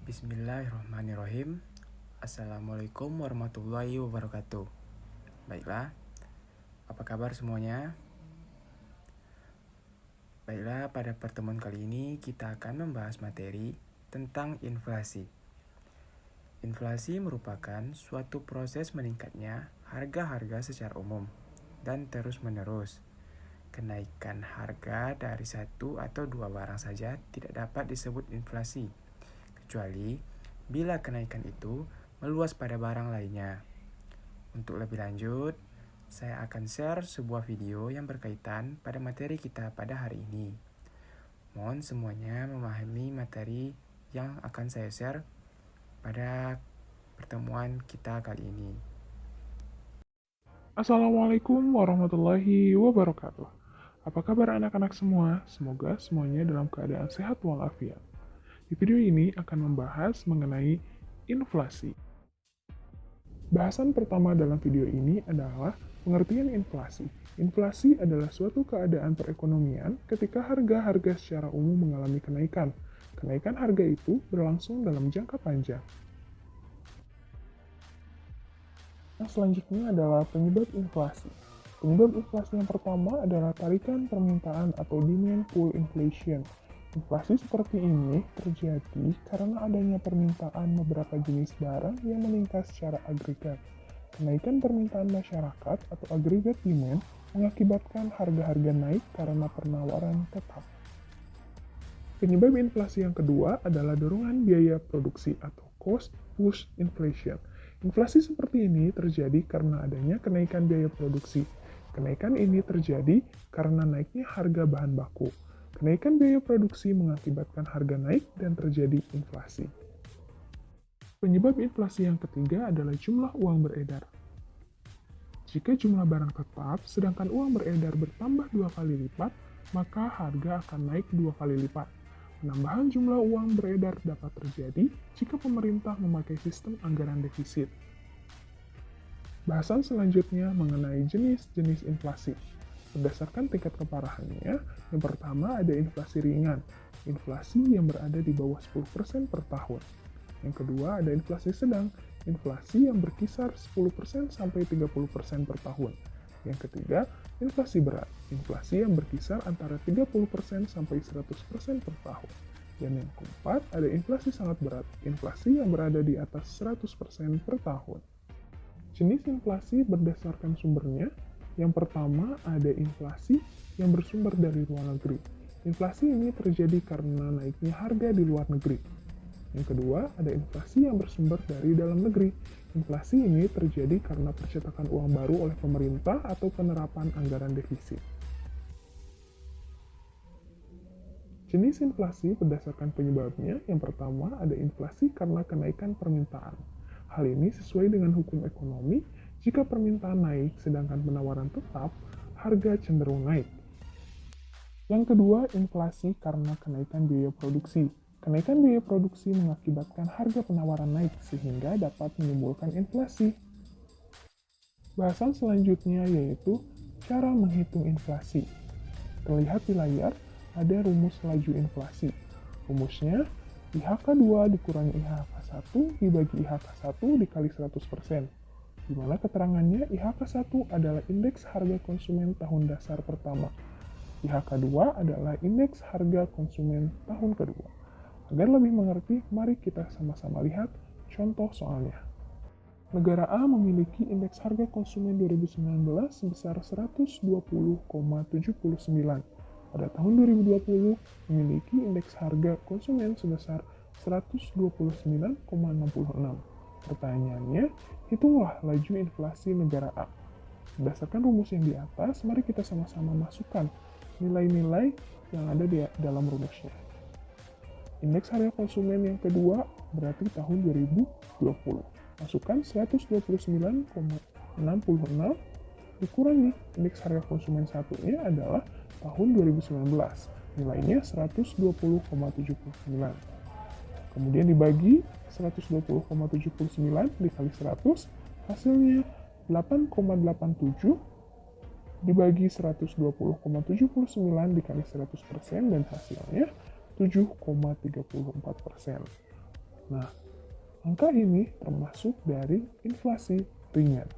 Bismillahirrahmanirrahim. Assalamualaikum warahmatullahi wabarakatuh. Baiklah, apa kabar semuanya? Baiklah, pada pertemuan kali ini kita akan membahas materi tentang inflasi. Inflasi merupakan suatu proses meningkatnya harga-harga secara umum dan terus-menerus. Kenaikan harga dari satu atau dua barang saja tidak dapat disebut inflasi, kecuali bila kenaikan itu meluas pada barang lainnya. Untuk lebih lanjut, saya akan share sebuah video yang berkaitan pada materi kita pada hari ini. Mohon semuanya memahami materi yang akan saya share pada pertemuan kita kali ini. Assalamualaikum warahmatullahi wabarakatuh. Apa kabar anak-anak semua? Semoga semuanya dalam keadaan sehat walafiat. Di video ini akan membahas mengenai inflasi. Bahasan pertama dalam video ini adalah pengertian inflasi. Inflasi adalah suatu keadaan perekonomian ketika harga-harga secara umum mengalami kenaikan. Kenaikan harga itu berlangsung dalam jangka panjang. Yang selanjutnya adalah penyebab inflasi. Penyebab inflasi yang pertama adalah tarikan permintaan atau demand pull inflation. Inflasi seperti ini terjadi karena adanya permintaan beberapa jenis barang yang meningkat secara agregat. Kenaikan permintaan masyarakat atau agregat demand mengakibatkan harga-harga naik karena penawaran tetap. Penyebab inflasi yang kedua adalah dorongan biaya produksi atau cost push inflation. Inflasi seperti ini terjadi karena adanya kenaikan biaya produksi. Kenaikan ini terjadi karena naiknya harga bahan baku. Kenaikan biaya produksi mengakibatkan harga naik dan terjadi inflasi. Penyebab inflasi yang ketiga adalah jumlah uang beredar. Jika jumlah barang tetap, sedangkan uang beredar bertambah 2 kali lipat, maka harga akan naik 2 kali lipat. Penambahan jumlah uang beredar dapat terjadi jika pemerintah memakai sistem anggaran defisit. Bahasan selanjutnya mengenai jenis-jenis inflasi. Berdasarkan tingkat keparahannya, yang pertama ada inflasi ringan, inflasi yang berada di bawah 10% per tahun. Yang kedua ada inflasi sedang, inflasi yang berkisar 10% sampai 30% per tahun. Yang ketiga, inflasi berat, inflasi yang berkisar antara 30% sampai 100% per tahun. Dan yang keempat, ada inflasi sangat berat, inflasi yang berada di atas 100% per tahun. Jenis inflasi berdasarkan sumbernya, yang pertama ada inflasi yang bersumber dari luar negeri. Inflasi ini terjadi karena naiknya harga di luar negeri. Yang kedua, ada inflasi yang bersumber dari dalam negeri. Inflasi ini terjadi karena percetakan uang baru oleh pemerintah atau penerapan anggaran defisit. Jenis inflasi berdasarkan penyebabnya, yang pertama ada inflasi karena kenaikan permintaan. Hal ini sesuai dengan hukum ekonomi, jika permintaan naik sedangkan penawaran tetap, harga cenderung naik. Yang kedua, inflasi karena kenaikan biaya produksi. Kenaikan biaya produksi mengakibatkan harga penawaran naik sehingga dapat menimbulkan inflasi. Bahasan selanjutnya yaitu cara menghitung inflasi. Terlihat di layar ada rumus laju inflasi. Rumusnya IHK2 dikurangi IHK1 dibagi IHK1 dikali 100%. Di mana keterangannya IHK1 adalah indeks harga konsumen tahun dasar pertama. IHK2 adalah indeks harga konsumen tahun kedua. Agar lebih mengerti, mari kita sama-sama lihat contoh soalnya. Negara A memiliki indeks harga konsumen 2019 sebesar 120,79. Pada tahun 2020, memiliki indeks harga konsumen sebesar 129,66. Pertanyaannya, hitunglah laju inflasi negara A. Berdasarkan rumus yang di atas, mari kita sama-sama masukkan nilai-nilai yang ada di dalam rumusnya. Indeks harga konsumen yang kedua berarti tahun 2020. Masukkan 129,66 dikurangi indeks harga konsumen satunya adalah tahun 2019. Nilainya 120,79. Kemudian dibagi 120,79 dikali 100, hasilnya 8,87 dibagi 120,79 dikali 100% dan hasilnya 7,34%. Nah, angka ini termasuk dari inflasi ringan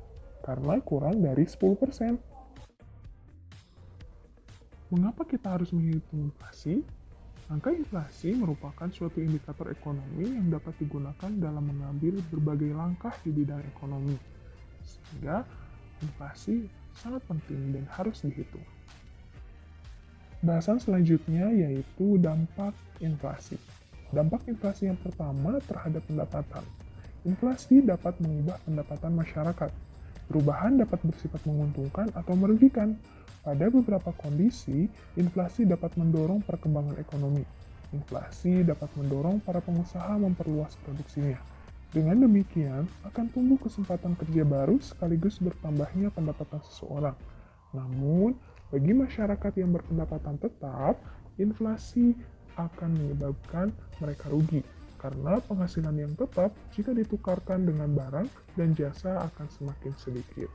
karena kurang dari 10%. Mengapa kita harus menghitung inflasi? Angka inflasi merupakan suatu indikator ekonomi yang dapat digunakan dalam mengambil berbagai langkah di bidang ekonomi, sehingga inflasi sangat penting dan harus dihitung. Bahasan selanjutnya yaitu dampak inflasi. Dampak inflasi yang pertama terhadap pendapatan. Inflasi dapat mengubah pendapatan masyarakat. Perubahan dapat bersifat menguntungkan atau merugikan. Pada beberapa kondisi, inflasi dapat mendorong perkembangan ekonomi. Inflasi dapat mendorong para pengusaha memperluas produksinya. Dengan demikian, akan tumbuh kesempatan kerja baru sekaligus bertambahnya pendapatan seseorang. Namun, bagi masyarakat yang berpendapatan tetap, inflasi akan menyebabkan mereka rugi, karena penghasilan yang tetap jika ditukarkan dengan barang dan jasa akan semakin sedikit.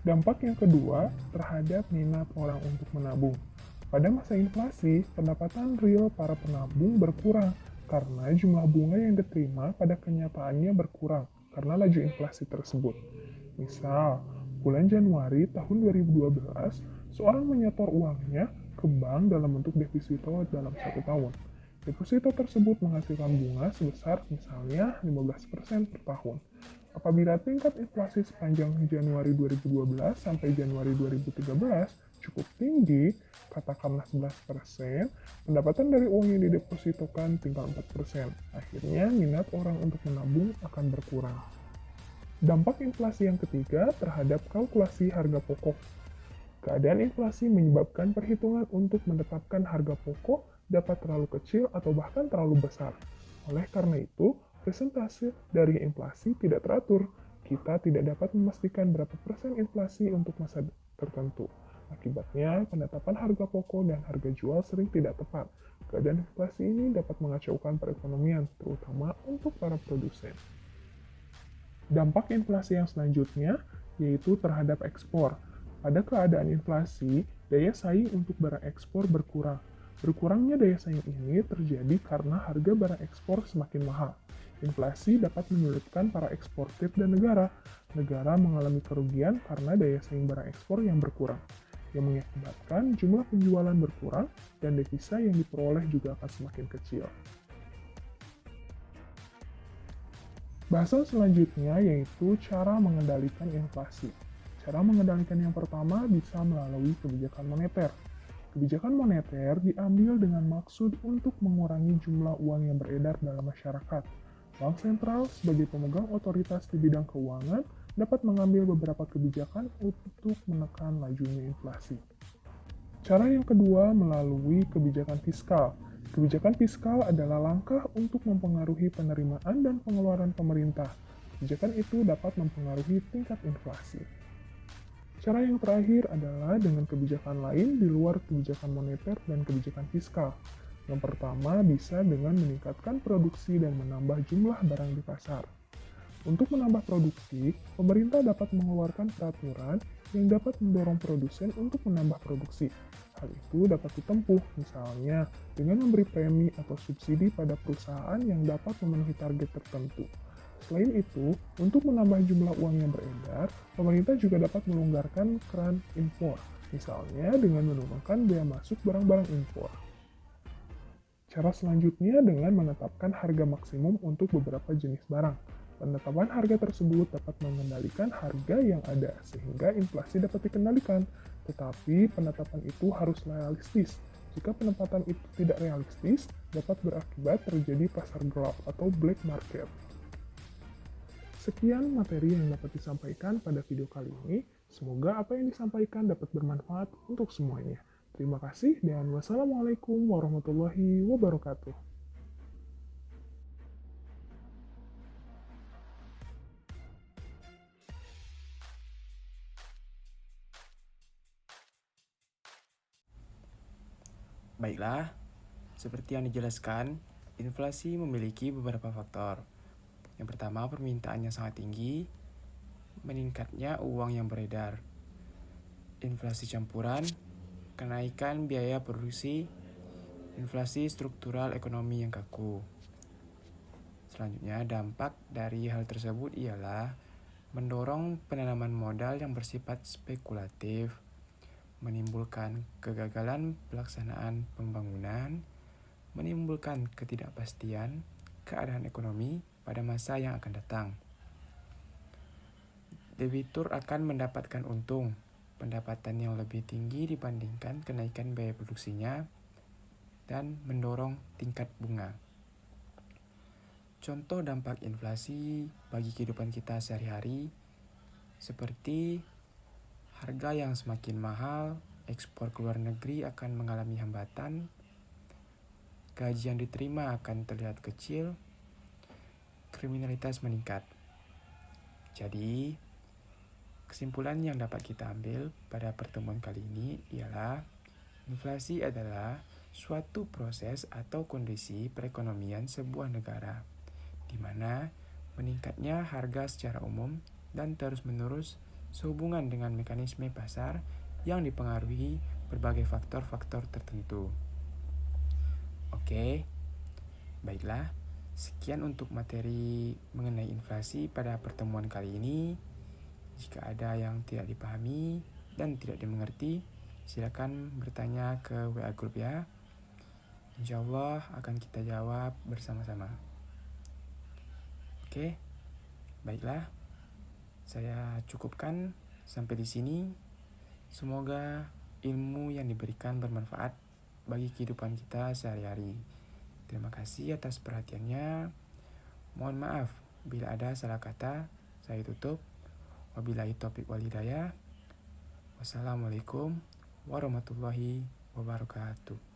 Dampak yang kedua terhadap minat orang untuk menabung. Pada masa inflasi, pendapatan real para penabung berkurang karena jumlah bunga yang diterima pada kenyataannya berkurang karena laju inflasi tersebut. Misal, bulan Januari tahun 2012, seorang menyetor uangnya ke bank dalam bentuk deposito dalam 1 tahun. Deposito tersebut menghasilkan bunga sebesar misalnya 15% per tahun. Apabila tingkat inflasi sepanjang Januari 2012 sampai Januari 2013 cukup tinggi, katakanlah 11%, pendapatan dari uang yang didepositokan tinggal 4%. Akhirnya, minat orang untuk menabung akan berkurang. Dampak inflasi yang ketiga terhadap kalkulasi harga pokok. Keadaan inflasi menyebabkan perhitungan untuk menetapkan harga pokok dapat terlalu kecil atau bahkan terlalu besar. Oleh karena itu, persentase dari inflasi tidak teratur. Kita tidak dapat memastikan berapa persen inflasi untuk masa tertentu. Akibatnya, penetapan harga pokok dan harga jual sering tidak tepat. Keadaan inflasi ini dapat mengacaukan perekonomian, terutama untuk para produsen. Dampak inflasi yang selanjutnya yaitu terhadap ekspor. Pada keadaan inflasi, daya saing untuk barang ekspor berkurang. Berkurangnya daya saing ini terjadi karena harga barang ekspor semakin mahal. Inflasi dapat menyulitkan para eksportir dan negara. Negara mengalami kerugian karena daya saing barang ekspor yang berkurang, yang mengakibatkan jumlah penjualan berkurang dan devisa yang diperoleh juga akan semakin kecil. Bahasan selanjutnya yaitu cara mengendalikan inflasi. Cara mengendalikan yang pertama bisa melalui kebijakan moneter. Kebijakan moneter diambil dengan maksud untuk mengurangi jumlah uang yang beredar dalam masyarakat. Bank sentral sebagai pemegang otoritas di bidang keuangan dapat mengambil beberapa kebijakan untuk menekan lajunya inflasi. Cara yang kedua melalui kebijakan fiskal. Kebijakan fiskal adalah langkah untuk mempengaruhi penerimaan dan pengeluaran pemerintah. Kebijakan itu dapat mempengaruhi tingkat inflasi. Cara yang terakhir adalah dengan kebijakan lain di luar kebijakan moneter dan kebijakan fiskal. Yang pertama bisa dengan meningkatkan produksi dan menambah jumlah barang di pasar. Untuk menambah produksi, pemerintah dapat mengeluarkan peraturan yang dapat mendorong produsen untuk menambah produksi. Hal itu dapat ditempuh, misalnya dengan memberi premi atau subsidi pada perusahaan yang dapat memenuhi target tertentu. Selain itu, untuk menambah jumlah uang yang beredar, pemerintah juga dapat melonggarkan keran impor, misalnya dengan menurunkan bea masuk barang-barang impor. Cara selanjutnya dengan menetapkan harga maksimum untuk beberapa jenis barang. Penetapan harga tersebut dapat mengendalikan harga yang ada, sehingga inflasi dapat dikendalikan. Tetapi penetapan itu harus realistis. Jika penetapan itu tidak realistis, dapat berakibat terjadi pasar gelap atau black market. Sekian materi yang dapat disampaikan pada video kali ini. Semoga apa yang disampaikan dapat bermanfaat untuk semuanya. Terima kasih dan wassalamualaikum warahmatullahi wabarakatuh. Baiklah, seperti yang dijelaskan, inflasi memiliki beberapa faktor. Yang pertama, permintaannya sangat tinggi, meningkatnya uang yang beredar. Inflasi campuran, kenaikan biaya produksi, inflasi struktural ekonomi yang kaku. Selanjutnya, dampak dari hal tersebut ialah mendorong penanaman modal yang bersifat spekulatif, menimbulkan kegagalan pelaksanaan pembangunan, menimbulkan ketidakpastian keadaan ekonomi pada masa yang akan datang. Debitur akan mendapatkan untung, pendapatan yang lebih tinggi dibandingkan kenaikan biaya produksinya, dan mendorong tingkat bunga. Contoh dampak inflasi bagi kehidupan kita sehari-hari seperti harga yang semakin mahal, ekspor ke luar negeri akan mengalami hambatan, gaji yang diterima akan terlihat kecil, kriminalitas meningkat. Jadi, kesimpulan yang dapat kita ambil pada pertemuan kali ini ialah inflasi adalah suatu proses atau kondisi perekonomian sebuah negara, di mana meningkatnya harga secara umum dan terus-menerus sehubungan dengan mekanisme pasar yang dipengaruhi berbagai faktor-faktor tertentu. Oke, baiklah. Sekian untuk materi mengenai inflasi pada pertemuan kali ini. Jika ada yang tidak dipahami dan tidak dimengerti, silakan bertanya ke WA Group ya. Insya Allah akan kita jawab bersama-sama. Oke, baiklah. Saya cukupkan sampai di sini. Semoga ilmu yang diberikan bermanfaat bagi kehidupan kita sehari-hari. Terima kasih atas perhatiannya. Mohon maaf bila ada salah kata. Saya tutup. Wabillahi taufiq wal hidayah. Wassalamualaikum warahmatullahi wabarakatuh.